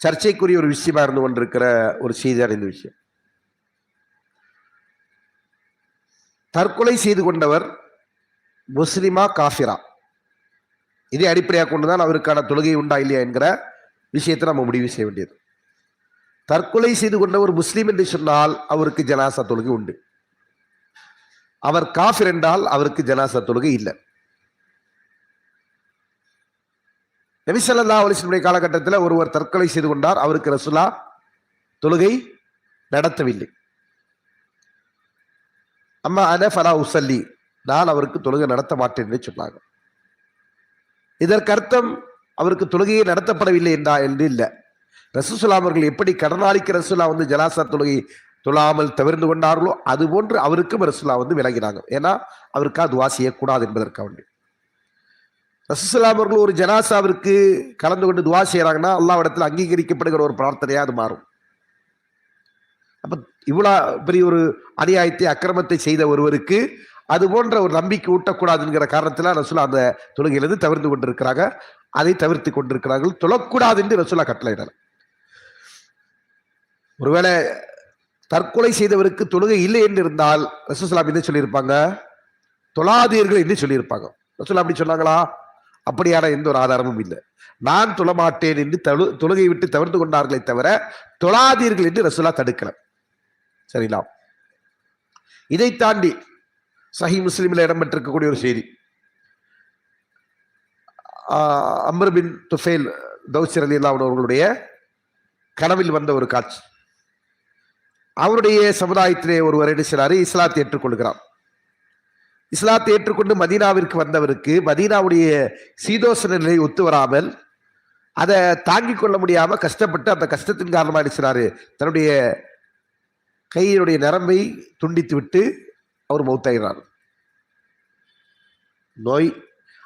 சர்ச்சைக்குரிய ஒரு விஷயமா இருந்து கொண்டிருக்கிற ஒரு செய்தியான இந்த விஷயம். தற்கொலை செய்து கொண்டவர் முஸ்லிமா காஃபிரா, இதை அடிப்படையாக கொண்டுதான் அவருக்கான தொழுகை உண்டா இல்லையா என்கிற விஷயத்தை நம்ம முடிவு செய்ய வேண்டியது. தற்கொலை செய்து கொண்டவர் முஸ்லீம் என்று சொன்னால் அவருக்கு ஜனாசா தொழுகை உண்டு. அவர் காஃபிர் என்றால் அவருக்கு ஜனாசா தொழுகை இல்லை. நபி ஸல்லல்லாஹு அலைஹி வஸல்லம் காலகட்டத்தில் ஒருவர் தற்கொலை செய்து கொண்டார், அவருக்கு ரசூலா தொழுகை நடத்தவில்லை. அம்மா அன ஃபலா உஸல்லி, நான் அவருக்கு தொழுகை நடத்த மாட்டேன் என்று சொன்னாங்க. இதற்கு அர்த்தம் அவருக்கு தொழுகையை நடத்தப்படவில்லை என்று இல்லை. ரசூலுல்லாஹ் அவர்கள் எப்படி கடனாளிக்கு ரசூலா ஜனாசா தொழுகை தொழாமல் தவிர்த்து கொண்டார்களோ அது போன்று அவருக்கும் ரசூலா விலகினாங்க. ஏன்னா அவருக்காக துவா செய்யக்கூடாது என்பதற்காக வேண்டி. ரசூலுல்லாஹ் அவர்கள் ஒரு ஜனாசாவிற்கு கலந்து கொண்டு துவா செய்யறாங்கன்னா அல்லாஹ் இடத்துல அங்கீகரிக்கப்படுகிற ஒரு பிரார்த்தனையா அது மாறும். அப்ப இவ்வளவு பெரிய ஒரு அநியாயத்தை அக்கிரமத்தை செய்த ஒருவருக்கு அது போன்ற ஒரு நம்பிக்கை ஊட்டக்கூடாது என்கிற காரணத்துல ரசூலா அந்த தொழுகையிலிருந்து தவிர்த்து கொண்டிருக்கிறாங்க, அதை தவிர்த்து கொண்டிருக்கிறார்கள். தொழக்கூடாது என்று ரசூலா கட்டளையிடல. ஒருவேளை தற்கொலை செய்தவருக்கு தொழுகை இல்லை என்று இருந்தால் ரசூலுல்லாஹ் என்ன சொல்லியிருப்பாங்க? தொழாதீர்கள் என்று சொல்லியிருப்பாங்க. ரசூலுல்லாஹ் அப்படி சொன்னாங்களா? அப்படியான எந்த ஒரு ஆதாரமும் இல்லை. நான் தொழமாட்டேன் என்று தொழுகை விட்டு தவிர்த்து கொண்டார்களே தவிர தொழாதீர்கள் என்று ரசூலுல்லாஹ் தடுக்கல. சரிங்களா? இதை தாண்டி சஹீஹ் முஸ்லிமில் இடம்பெற்றிருக்கக்கூடிய ஒரு செய்தி, அம்ர் பின் துஃபைல் தௌசி ரலியல்லாஹு அன்ஹு அவர்களுடைய கனவில் வந்த ஒரு காட்சி. அவருடைய சமுதாயத்திலே ஒருவர் என்ன செய்றாரு? இஸ்லாத்தை ஏற்றுக்கொள்கிறார். இஸ்லாத்தை ஏற்றுக்கொண்டு மதீனாவிற்கு வந்தவருக்கு மதீனாவுடைய சீதோசன நிலை ஒத்து வராமல் அதை தாங்கிக் கொள்ள முடியாம கஷ்டப்பட்டு அந்த கஷ்டத்தின் காரணமாக என்ன செய்றாரு? தன்னுடைய கையினுடைய நரம்பை துண்டித்து விட்டு அவர் மௌத்தாகிறார். நோய்,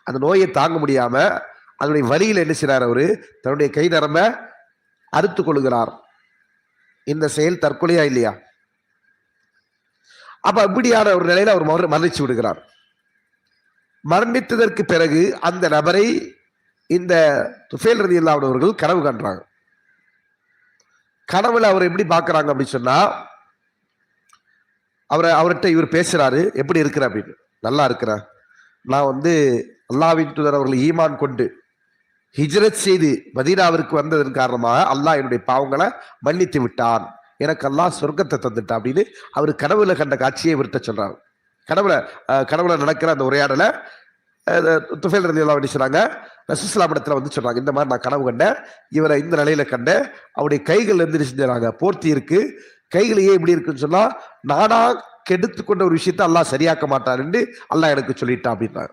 அந்த நோயை தாங்க முடியாம அதனுடைய வலியில் என்ன செய்றார்? அவரு தன்னுடைய கை நரம்ப அறுத்து கொள்கிறார். இந்த செயல் தற்கொலையா இல்லையா? அப்ப இப்படியான ஒரு நிலையில அவர் மரணிச்சு விடுகிறார். மரணித்ததற்கு பிறகு அந்த நபரை இந்த துஃபைல் ரலியல்லாஹு அன்ஹு அவர்கள் கனவு காண்றாங்க. கனவுல அவர் எப்படி பார்க்கறாங்க அப்படின்னு சொன்னா, அவர்கிட்ட இவர் பேசுறாரு, எப்படி இருக்கிற அப்படின்னு. நல்லா இருக்கிறேன், நான் அல்லாஹ்வின் தூதர் அவர்கள் ஈமான் கொண்டு ஹிஜ்ரத் செய்து மதீனாவிற்கு வந்ததன் காரணமாக அல்லாஹ் என்னுடைய பாவங்களை மன்னித்து விட்டான், எனக்கு அல்லாஹ் சொர்க்கத்தை தந்துட்டான் அப்படின்னு அவர் கனவுல கண்ட காட்சியை இவர்கிட்ட சொல்றாரு. கனவுல நடக்கிற அந்த உரையாடல துஃபைல் ரலியல்லாஹு அன்ஹு சொன்னாங்க, ரசூலுல்லாஹ் இடத்துல சொல்றாங்க, இந்த மாதிரி நான் கனவு கண்டேன், இவரை இந்த நிலையில கண்டேன், அவருடைய கைகள் செஞ்சாங்க போர்த்தி இருக்கு, கைகளையே எப்படி இருக்குன்னு சொன்னா நானா கெடுத்து கொண்ட ஒரு விஷயத்தை அல்லாஹ் சரியாக்க மாட்டான் என்று அல்லாஹ் எனக்கு சொல்லிட்டான் அப்படின்னாங்க.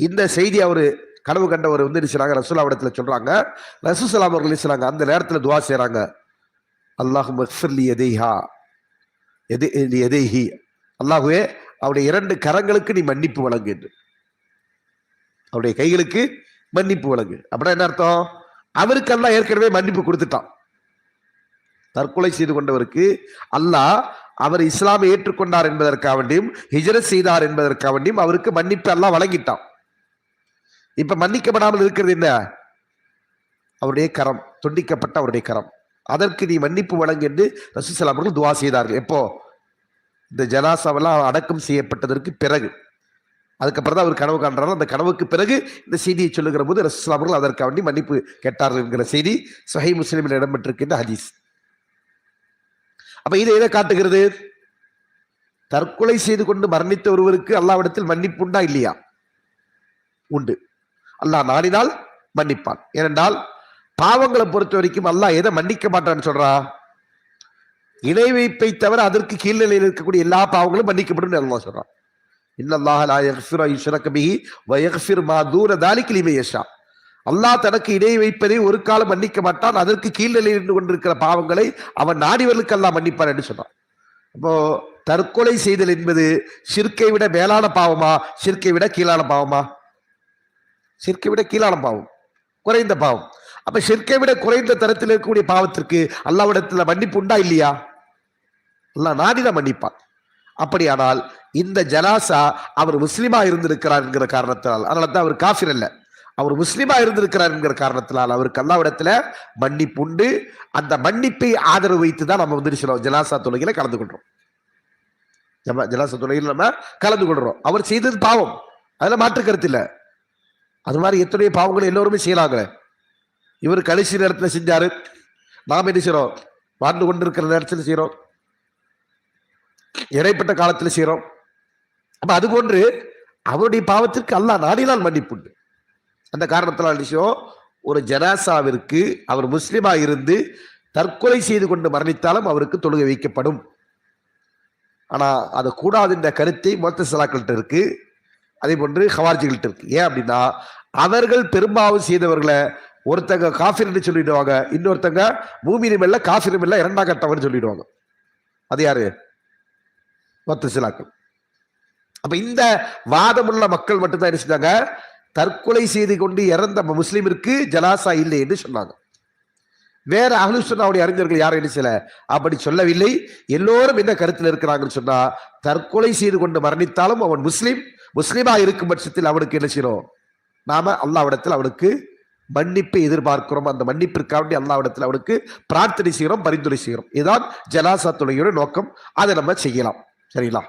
இந்த செய்தி அவரு கனவு கண்டவர் ரசூலுல்லாஹ் இடத்துல சொல்றாங்க. ரசூலுல்லாஹ் அவர்கள் சொன்னாங்க, அந்த நேரத்துல துஆ செய்றாங்க, அல்லாஹும்ம இக்ஃபிர் லி யதைஹி, அல்லாஹ்வே அவருடைய இரண்டு கரங்களுக்கு நீ மன்னிப்பு வழங்கு என்று, அவருடைய கைகளுக்கு மன்னிப்பு வழங்கு. அப்படின்னா என்ன அர்த்தம்? அவருக்கு அல்லாஹ் ஏற்கனவே மன்னிப்பு கொடுத்துட்டான். தற்கொலை செய்து கொண்டவருக்கு அல்லாஹ் அவர் இஸ்லாமை ஏற்றுக்கொண்டார் என்பதற்காக வேண்டியும் ஹிஜ்ரத் செய்தார் என்பதற்காக வேண்டியும் அவருக்கு மன்னிப்பு அல்லாஹ் வழங்கிட்டான். இப்ப மன்னிக்கப்படாமல் இருக்கிறது என்ன? அவருடைய கரம், துண்டிக்கப்பட்ட அவருடைய கரம். அதற்கு நீ மன்னிப்பு வழங்கு என்று ரசூலுல்லாஹ் அவர்கள் துஆ செய்தார்கள். எப்போ? இந்த ஜனாசாவெல்லாம் அடக்கம் செய்யப்பட்டதற்கு பிறகு. அதுக்கப்புறம் தான் அவர் கனவு காண்றாரு. அந்த கனவுக்கு பிறகு இந்த செய்தியை சொல்லுகிற போது ரசூலுல்லாஹ் அவர்கள் அதற்காக வேண்டி மன்னிப்பு கேட்டார்கள் என்கிற செய்தி சஹீஹ் முஸ்லிமில் இடம்பெற்றிருக்கின்ற ஹதீஸ். அப்ப இதை எதை காட்டுகிறது? தற்கொலை செய்து கொண்டு மரணித்த ஒருவருக்கு அல்லாஹ்விடத்தில் மன்னிப்பு உண்டா இல்லையா? உண்டு. அல்லாஹ் நாடினால் மன்னிப்பான். ஏனென்றால் பாவங்களை பொறுத்த வரைக்கும் அல்லாஹ் எதை மன்னிக்க மாட்டான்னு சொல்றா? இணை வைப்பை தவிர அதற்கு கீழ்நிலையில் இருக்கக்கூடிய எல்லா பாவங்களும் மன்னிக்கப்படும் அல்லாஹ் சொல்றான். இன்னல்லாஹ லா யக்ஃபிரு அன் யுஷ்ரக பிஹி வ யக்ஃபிரு மா தூன தாலிக லிமன் யஷா. அல்லாஹ் தனக்கு இணை வைப்பதை ஒரு காலம் மன்னிக்க மாட்டான், அதற்கு கீழ்நிலையில் இருந்து கொண்டிருக்கிற பாவங்களை அவன் நாடியவர்களுக்கு அல்லாஹ் மன்னிப்பான் என்று சொன்னான். அப்போ தற்கொலை செய்தல் என்பது ஷிர்க்கை விட மேலான பாவமா, ஷிர்க்கை விட கீழான பாவமா? ஷிர்க்கை விட கீழான பாவம், குறைந்த பாவம். அப்ப ஷிர்க்கை விட குறைந்த தரத்தில் இருக்கக்கூடிய பாவத்திற்கு அல்லாஹ்விடத்துல மன்னிப்பு உண்டா இல்லையா? அல்லாஹ் நாடிதான் மன்னிப்பான். அப்படியானால் இந்த ஜனாசா அவர் முஸ்லிமா இருந்திருக்கிறார் என்கிற காரணத்தால், அதனால தான் அவர் காஃபிர் அல்ல, அவர் முஸ்லிமா இருந்திருக்கிறார் என்கிற காரணத்தினால் அவருக்கு அல்லாஹ்விடத்துல மன்னிப்பு உண்டு. அந்த மன்னிப்பை ஆதரவு வைத்து தான் நம்ம வந்து ஜனாசா தொழுகையில கலந்து கொள்றோம். ஜனாசா தொழுகையில் நம்ம கலந்து கொள்றோம். அவர் செய்தது பாவம், அதுல மாற்று கருத்து இல்ல. அது மாதிரி எத்தனையோ பாவங்களை எல்லோருமே செய்யலாங்க. இவர் கடைசி நேரத்துல செஞ்சாரு, நாம் என்ன செய்யறோம்? வாழ்ந்து கொண்டிருக்கிற நேரத்தில் செய்யறோம், இடைப்பட்ட காலத்துல செய்யறோம். அப்ப அது போன்று அவருடைய பாவத்திற்கு அல்லாஹ் நாடினால் மன்னிப்பு உண்டு. அந்த காரணத்தினால் விஷயம், ஒரு ஜனாசாவிற்கு அவர் முஸ்லிமா இருந்து தற்கொலை செய்து கொண்டு மரணித்தாலும் அவருக்கு தொழுகை வைக்கப்படும். ஆனா அது கூடாது என்ற கருத்தை முஅத்தஸிலாக்கள்கிட்ட இருக்கு, அதே போன்று ஹவாரிஜிகள்கிட்ட இருக்கு. ஏன் அப்படின்னா, அவர்கள் பெரும்பாவம் செய்தவர்களை ஒருத்தங்க காஃபிர்னு சொல்லிடுவாங்க, இன்னொருத்தங்க மூமினும் இல்ல காஃபிரும் இல்ல இரண்டாம் கட்டவர்னு சொல்லிடுவாங்க. அது யாரு? முஅத்தஸிலாக்கள். அப்ப இந்த வாதமுள்ள மக்கள் மட்டும்தான் என்ன செஞ்சாங்க? தற்கொலை செய்து கொண்டு இறந்த முஸ்லிமிற்கு ஜனாசா இல்லை என்று சொன்னாங்க. வேற அஹ்லுஸ் சுன்னாவுடைய அறிஞர்கள் யாரும் என்ன செய்யல, அப்படி சொல்லவில்லை. எல்லோரும் என்ன கருத்தில் இருக்கிறாங்கன்னு சொன்னா, தற்கொலை செய்து கொண்டு மரணித்தாலும் அவன் முஸ்லிமா இருக்கும் பட்சத்தில் அவனுக்கு என்ன செய்யணும்? நாம அல்லாஹ்விடத்தில் அவனுக்கு மன்னிப்பை எதிர்பார்க்கிறோம். அந்த மன்னிப்பிற்காக அல்லாஹ்விடத்தில் அவனுக்கு பிரார்த்தனை செய்கிறோம், பரிந்துரை செய்கிறோம். இதுதான் ஜனாசா தொழுகையோட நோக்கம். அதை நம்ம செய்யலாம். சரிங்களா?